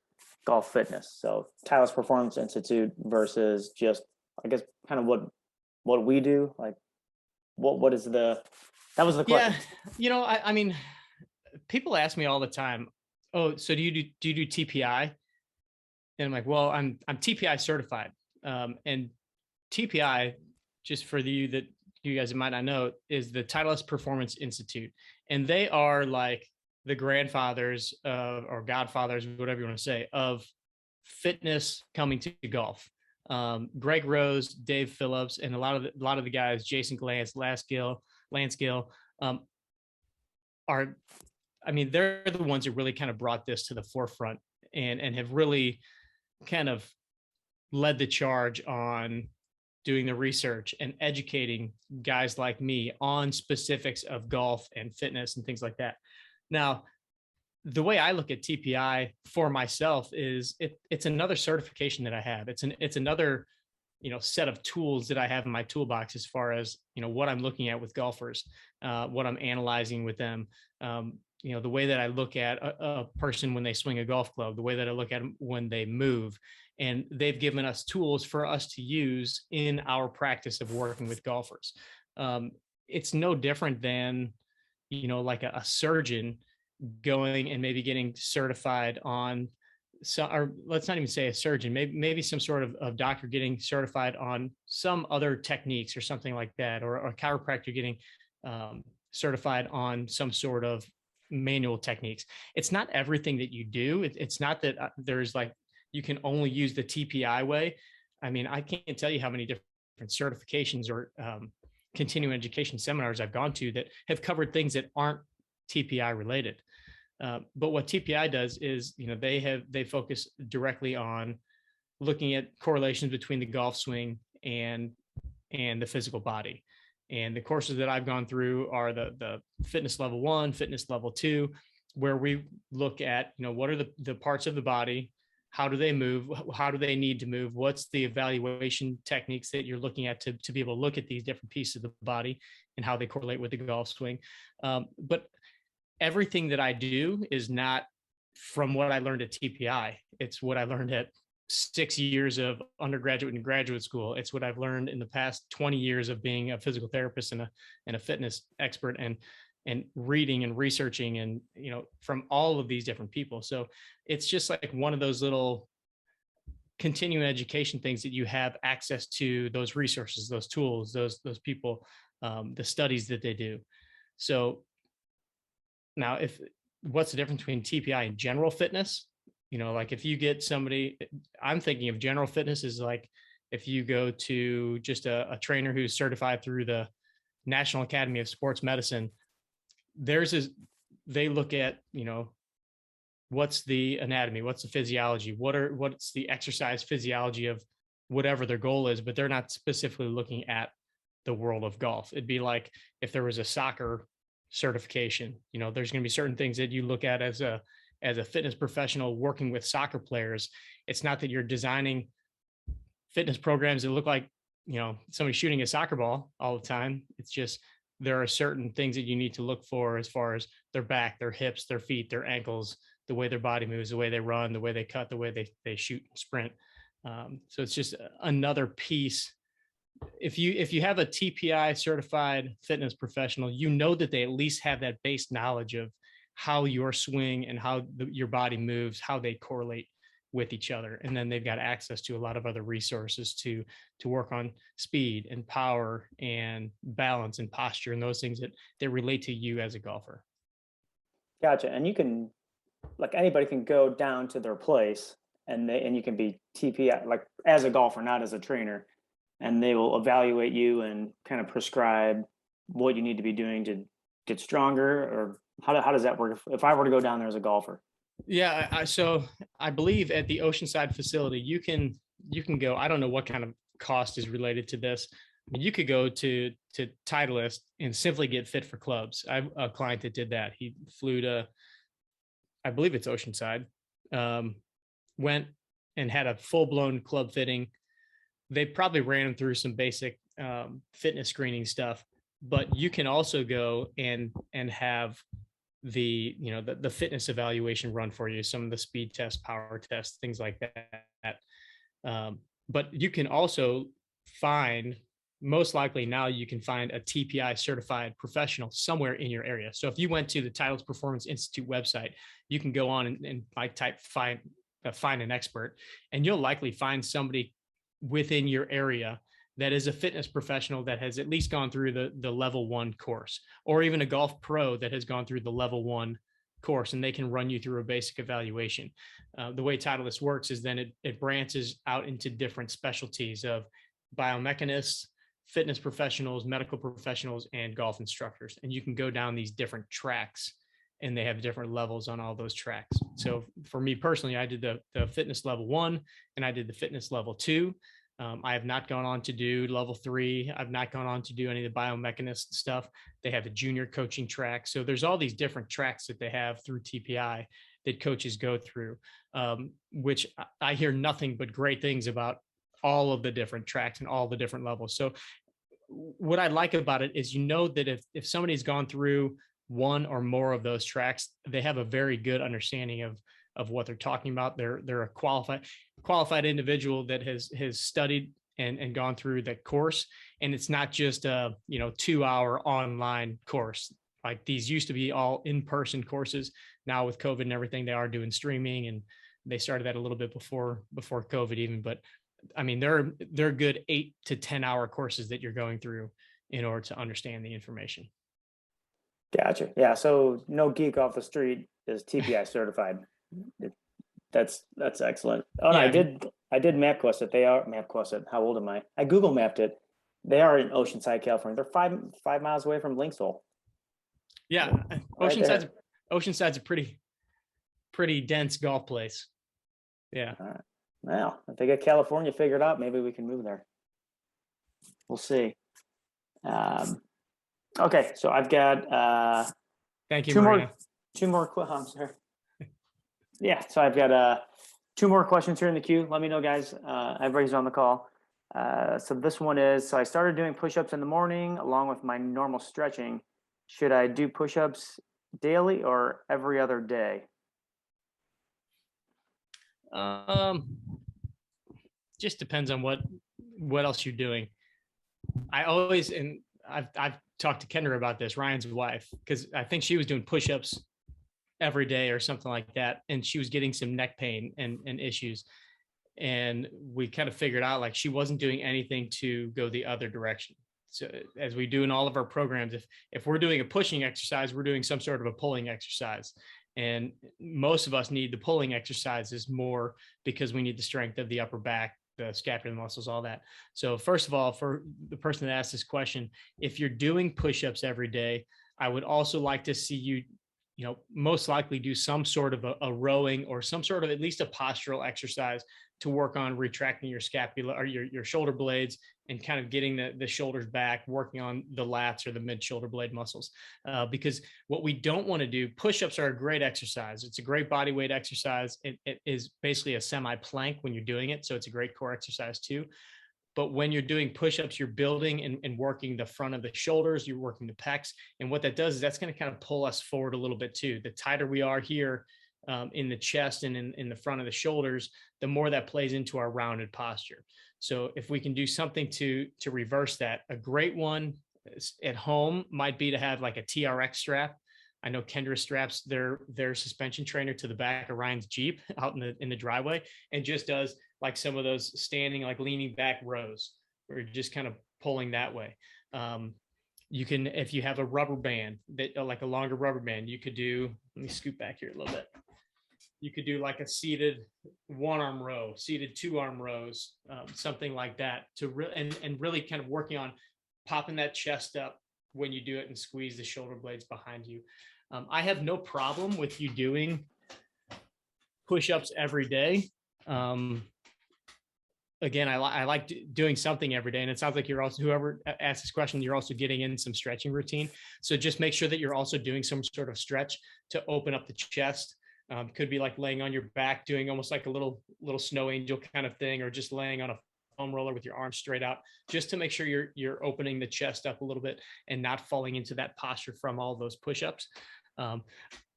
golf fitness? So Titleist Performance Institute versus just, I guess, kind of what we do. Like, what is that was the question. Yeah. I mean, people ask me all the time, oh, so do you do TPI? And I'm like, well, I'm TPI certified. And TPI, just for you guys that might not know, is the Titleist Performance Institute. And they are like the grandfathers or godfathers, whatever you want to say, of fitness coming to golf. Greg Rose, Dave Phillips, and a lot of the guys, Jason Glantz, Lance Gill, are, I mean, they're the ones who really kind of brought this to the forefront and have really kind of led the charge on doing the research and educating guys like me on specifics of golf and fitness and things like that. Now, the way I look at TPI for myself is it's another certification that I have. It's another, set of tools that I have in my toolbox as far as, what I'm looking at with golfers, what I'm analyzing with them. The way that I look at a person when they swing a golf club, the way that I look at them when they move. And they've given us tools for us to use in our practice of working with golfers. It's no different than, like a surgeon going and maybe getting certified on, or let's not even say a surgeon, maybe some sort of doctor getting certified on some other techniques or something like that, or a chiropractor getting certified on some sort of manual techniques. It's not everything that you do. It's not that there's like, you can only use the TPI way. I mean, I can't tell you how many different certifications or continuing education seminars I've gone to that have covered things that aren't TPI related. But what TPI does is, they focus directly on looking at correlations between the golf swing and the physical body. And the courses that I've gone through are the fitness level 1, fitness level 2, where we look at, what are the parts of the body, how do they move, how do they need to move, what's the evaluation techniques that you're looking at to be able to look at these different pieces of the body and how they correlate with the golf swing. But everything that I do is not from what I learned at TPI. It's what I learned at 6 years of undergraduate and graduate school. It's what I've learned in the past 20 years of being a physical therapist and a fitness expert, and reading and researching and, from all of these different people. So it's just like one of those little continuing education things that you have access to, those resources, those tools, those people, the studies that they do. So now, what's the difference between TPI and general fitness? Like if you get somebody, I'm thinking of general fitness is like if you go to just a trainer who's certified through the National Academy of Sports Medicine, they look at, what's the anatomy, what's the physiology, what's the exercise physiology of whatever their goal is, but they're not specifically looking at the world of golf. It'd be like if there was a soccer certification, there's going to be certain things that you look at as a fitness professional working with soccer players. It's not that you're designing fitness programs that look like, somebody shooting a soccer ball all the time. It's just, there are certain things that you need to look for as far as their back, their hips, their feet, their ankles, the way their body moves, the way they run, the way they cut, the way they shoot and sprint. So it's just another piece. If you have a TPI certified fitness professional, that they at least have that base knowledge of how your swing and how your body moves, how they correlate with each other. And then they've got access to a lot of other resources to work on speed and power and balance and posture and those things that relate to you as a golfer. Gotcha. And you can, like anybody can go down to their place and you can be TPI, like as a golfer, not as a trainer, and they will evaluate you and kind of prescribe what you need to be doing to get stronger, or how does that work if I were to go down there as a golfer? Yeah, so I believe at the Oceanside facility, you can go. I don't know what kind of cost is related to this. You could go to Titleist and simply get fit for clubs. I have a client that did that. He flew to, I believe it's Oceanside, went and had a full-blown club fitting. They probably ran him through some basic fitness screening stuff, but you can also go and have the fitness evaluation run for you, some of the speed tests, power tests, things like that. But you can also find most likely now you can find a TPI certified professional somewhere in your area. So if you went to the Titleist Performance Institute website, you can go on and by type find an expert, and you'll likely find somebody within your area that is a fitness professional that has at least gone through the level 1 course, or even a golf pro that has gone through the level 1 course, and they can run you through a basic evaluation. The way Titleist works is then it branches out into different specialties of biomechanists, fitness professionals, medical professionals, and golf instructors. And you can go down these different tracks, and they have different levels on all those tracks. So for me personally, I did the fitness level 1 and I did the fitness level 2. I have not gone on to do level 3. I've not gone on to do any of the biomechanist stuff. They have a junior coaching track. So there's all these different tracks that they have through TPI that coaches go through, which I hear nothing but great things about all of the different tracks and all the different levels. So what I like about it is, that if somebody's gone through one or more of those tracks, they have a very good understanding of what they're talking about. They're a qualified individual that has studied and gone through the course. And it's not just a 2-hour online course. Like these used to be all in-person courses. Now with COVID and everything, they are doing streaming, and they started that a little bit before COVID even. But I mean, they're good 8 to 10 hour courses that you're going through in order to understand the information. Gotcha. Yeah. So no geek off the street is TPI certified. That's excellent. Oh, no, Yeah. I did MapQuest it. They are MapQuest it. How old am I? I Google mapped it. They are in Oceanside, California. They're 5 miles away from Linksoul. Yeah. Right Oceanside's a pretty dense golf place. Yeah. All right. Well, if they get California figured out, maybe we can move there. We'll see. Okay, so I've got Thank you, two Marina. more. I'm sorry. Yeah, so I've got 2 more questions here in the queue. Let me know, guys. Everybody's on the call. So this one is: so I started doing push-ups in the morning along with my normal stretching. Should I do push-ups daily or every other day? Just depends on what else you're doing. I've talked to Kendra about this, Ryan's wife, because I think she was doing push-ups every day or something like that, and she was getting some neck pain and issues. And we kind of figured out like she wasn't doing anything to go the other direction. So as we do in all of our programs, if we're doing a pushing exercise, we're doing some sort of a pulling exercise. And most of us need the pulling exercises more because we need the strength of the upper back, the scapular muscles, all that. So first of all, for the person that asked this question, if you're doing push-ups every day, I would also like to see you most likely do some sort of a rowing or some sort of at least a postural exercise to work on retracting your scapula or your shoulder blades and kind of getting the shoulders back, working on the lats or the mid shoulder blade muscles. Because what we don't want to do, push-ups are a great exercise. It's a great body weight exercise. It is basically a semi-plank when you're doing it. So it's a great core exercise too. But when you're doing push-ups, you're building and working the front of the shoulders, you're working the pecs. And what that does is that's going to kind of pull us forward a little bit too. The tighter we are here in the chest and in the front of the shoulders, the more that plays into our rounded posture. So if we can do something to reverse that, a great one at home might be to have like a TRX strap. I know Kendra straps their suspension trainer to the back of Ryan's Jeep out in the driveway and just does like some of those standing, like leaning back rows, or just kind of pulling that way. You can, if you have a rubber band that like a longer rubber band, you could do, let me scoot back here a little bit. You could do like a seated 1-arm row, seated 2-arm rows, something like that to and really kind of working on popping that chest up when you do it and squeeze the shoulder blades behind you. I have no problem with you doing push-ups every day. Again, I like doing something every day. And it sounds like you're also, whoever asked this question, you're also getting in some stretching routine. So just make sure that you're also doing some sort of stretch to open up the chest. Could be like laying on your back, doing almost like a little snow angel kind of thing, or just laying on a foam roller with your arms straight out, just to make sure you're opening the chest up a little bit and not falling into that posture from all those push-ups.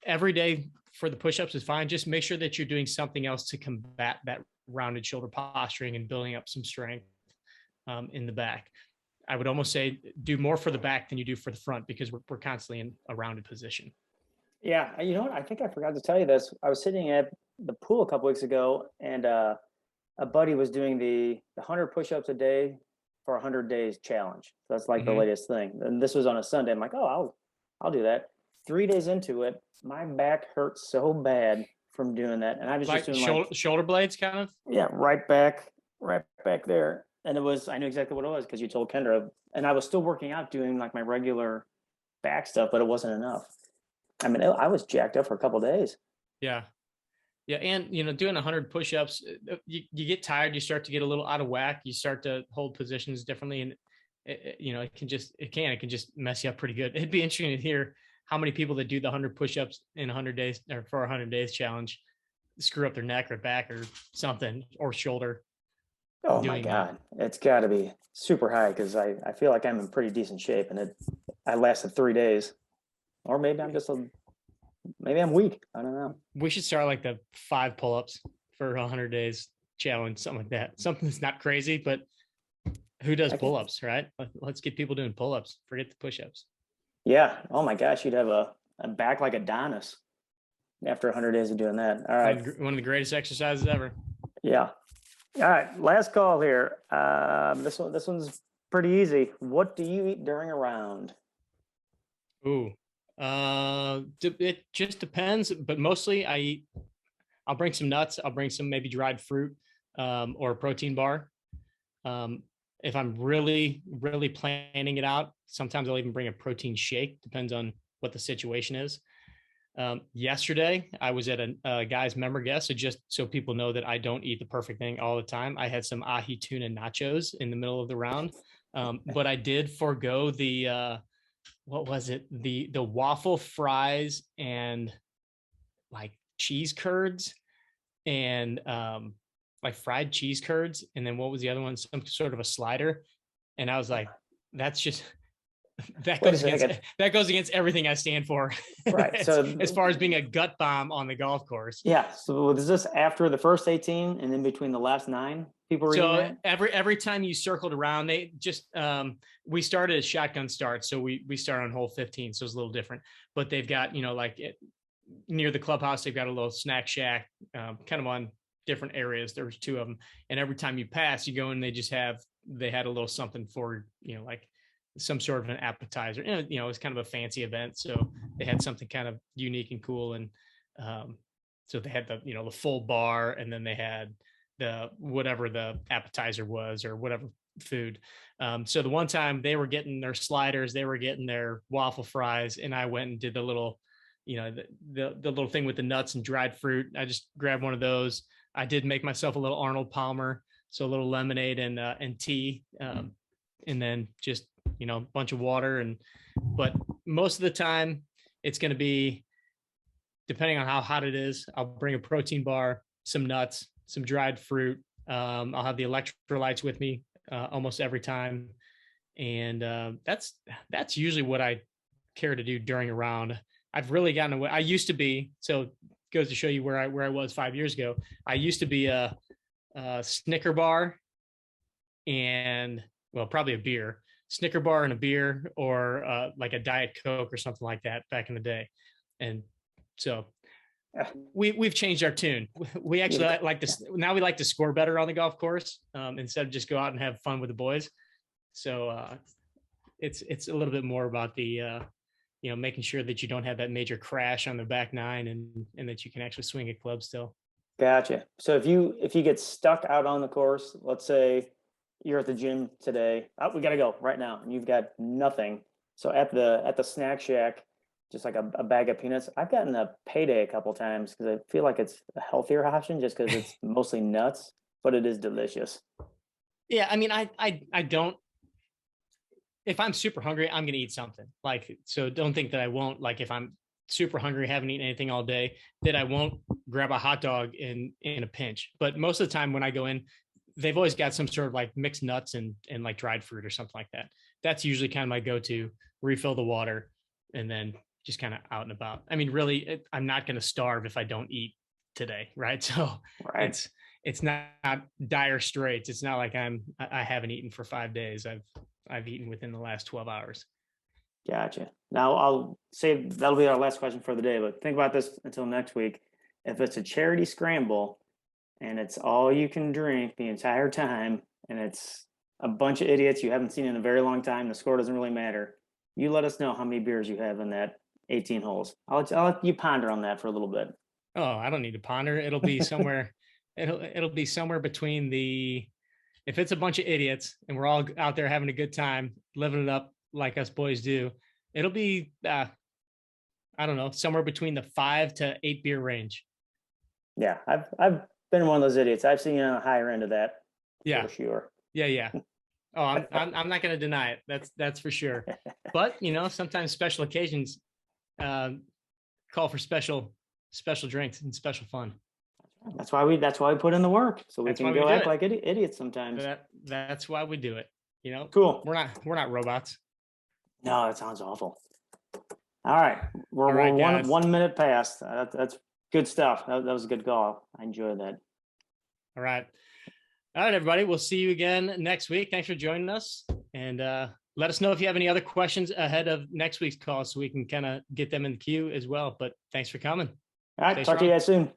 Every day for the push-ups is fine. Just make sure that you're doing something else to combat that rounded shoulder posturing and building up some strength in the back. I would almost say do more for the back than you do for the front, because we're constantly in a rounded position. Yeah, you know what? I think I forgot to tell you this. I was sitting at the pool a couple weeks ago, and a buddy was doing the 100 push-ups a day for 100 days challenge. So that's like the Mhm. latest thing. And this was on a Sunday. I'm like, oh, I'll do that. 3 days into it, my back hurt so bad from doing that, and I was just Like doing like, shoulder blades, kind of. yeah, right back there. And it was, I knew exactly what it was because you told Kendra, and I was still working out, doing like my regular back stuff, but it wasn't enough. I mean, I was jacked up for a couple of days. Yeah. Yeah. And, doing 100 push-ups, you get tired, you start to get a little out of whack, you start to hold positions differently. And, it can just mess you up pretty good. It'd be interesting to hear how many people that do the 100 push-ups in 100 days or for 100 days challenge screw up their neck or back or something, or shoulder. Oh my Doing that. God. It's got to be super high because I feel like I'm in pretty decent shape, and I lasted 3 days. Or maybe maybe I'm weak. I don't know. We should start like the 5 pull-ups for 100 days challenge, something like that. Something that's not crazy, but who does pull-ups, right? Let's get people doing pull-ups. Forget the push-ups. Yeah. Oh my gosh. You'd have a back like Adonis after 100 days of doing that. All right. One of the greatest exercises ever. Yeah. All right. Last call here. This one's pretty easy. What do you eat during a round? Ooh. It just depends, but mostly I'll bring some nuts. I'll bring some maybe dried fruit, or a protein bar. If I'm really, really planning it out, sometimes I'll even bring a protein shake, depends on what the situation is. Yesterday I was at a guy's member guest. So just so people know that I don't eat the perfect thing all the time, I had some ahi tuna nachos in the middle of the round. But I did forego the, what was it? The waffle fries and like cheese curds and like fried cheese curds. And then what was the other one? Some sort of a slider. And I was like, that's just that goes against everything I stand for. Right. So as far as being a gut bomb on the golf course. Yeah. So is this after the first 18 and in between the last 9 people were eating that? every time you circled around, they just we started a shotgun start. So we started on hole 15. So it's a little different, but they've got, near the clubhouse, they've got a little snack shack, kind of on different areas. There was 2 of them. And every time you pass, you go and they had a little something for, like some sort of an appetizer. It was kind of a fancy event. So they had something kind of unique and cool. And so they had the full bar, and then they had the whatever the appetizer was or whatever food. So the one time they were getting their sliders, they were getting their waffle fries, and I went and did the little, the little thing with the nuts and dried fruit. I just grabbed one of those. I did make myself a little Arnold Palmer, so a little lemonade and tea, and then just a bunch of water. But most of the time it's going to be, depending on how hot it is, I'll bring a protein bar, some nuts, some dried fruit. I'll have the electrolytes with me almost every time. And that's usually what I care to do during a round. I've really gotten away. I used to be, so it goes to show you where I was 5 years ago. I used to be a Snicker bar and, well, probably a beer. Snicker bar and a beer, or like a Diet Coke or something like that back in the day. And so we've changed our tune. We actually now we like to score better on the golf course, instead of just go out and have fun with the boys. So it's a little bit more about the making sure that you don't have that major crash on the back 9, and that you can actually swing a club still. Gotcha. So if you get stuck out on the course, let's say you're at the gym today, we got to go right now, and you've got nothing. So at the snack shack, just like a bag of peanuts. I've gotten a payday a couple times because I feel like it's a healthier option, just because it's mostly nuts, but it is delicious. Yeah, I mean, I don't. If I'm super hungry, I'm gonna eat something. Like, so don't think that I won't. Like, if I'm super hungry, haven't eaten anything all day, that I won't grab a hot dog in a pinch. But most of the time when I go in, they've always got some sort of like mixed nuts and like dried fruit or something like that. That's usually kind of my go-to. Refill the water, and then just kind of out and about. I mean, really, I'm not going to starve if I don't eat today, right? So Right. It's not dire straits. It's not like I haven't eaten for 5 days. I've eaten within the last 12 hours. Gotcha. Now I'll say that'll be our last question for the day, but think about this until next week. If it's a charity scramble and it's all you can drink the entire time and it's a bunch of idiots you haven't seen in a very long time, the score doesn't really matter. You let us know how many beers you have in that 18 holes. I'll let you ponder on that for a little bit. Oh, I don't need to ponder. It'll be somewhere. it'll be somewhere between the. If it's a bunch of idiots and we're all out there having a good time, living it up like us boys do, it'll be I don't know, somewhere between the 5 to 8 beer range. Yeah, I've been one of those idiots. I've seen you on the higher end of that. Yeah, for sure. yeah. Oh, I'm not going to deny it. That's for sure. But sometimes special occasions call for special drinks and special fun. That's why we put in the work, so we That's can why we go do act it. like idiots sometimes. That's why we do it. Cool. We're not robots. No, that sounds awful. All right, we're All right, guys. 1 minute past. That's good stuff. That was a good call. I enjoyed that. All right, everybody. We'll see you again next week. Thanks for joining us, and let us know if you have any other questions ahead of next week's call, so we can kind of get them in the queue as well. But thanks for coming. All right, talk to you guys soon.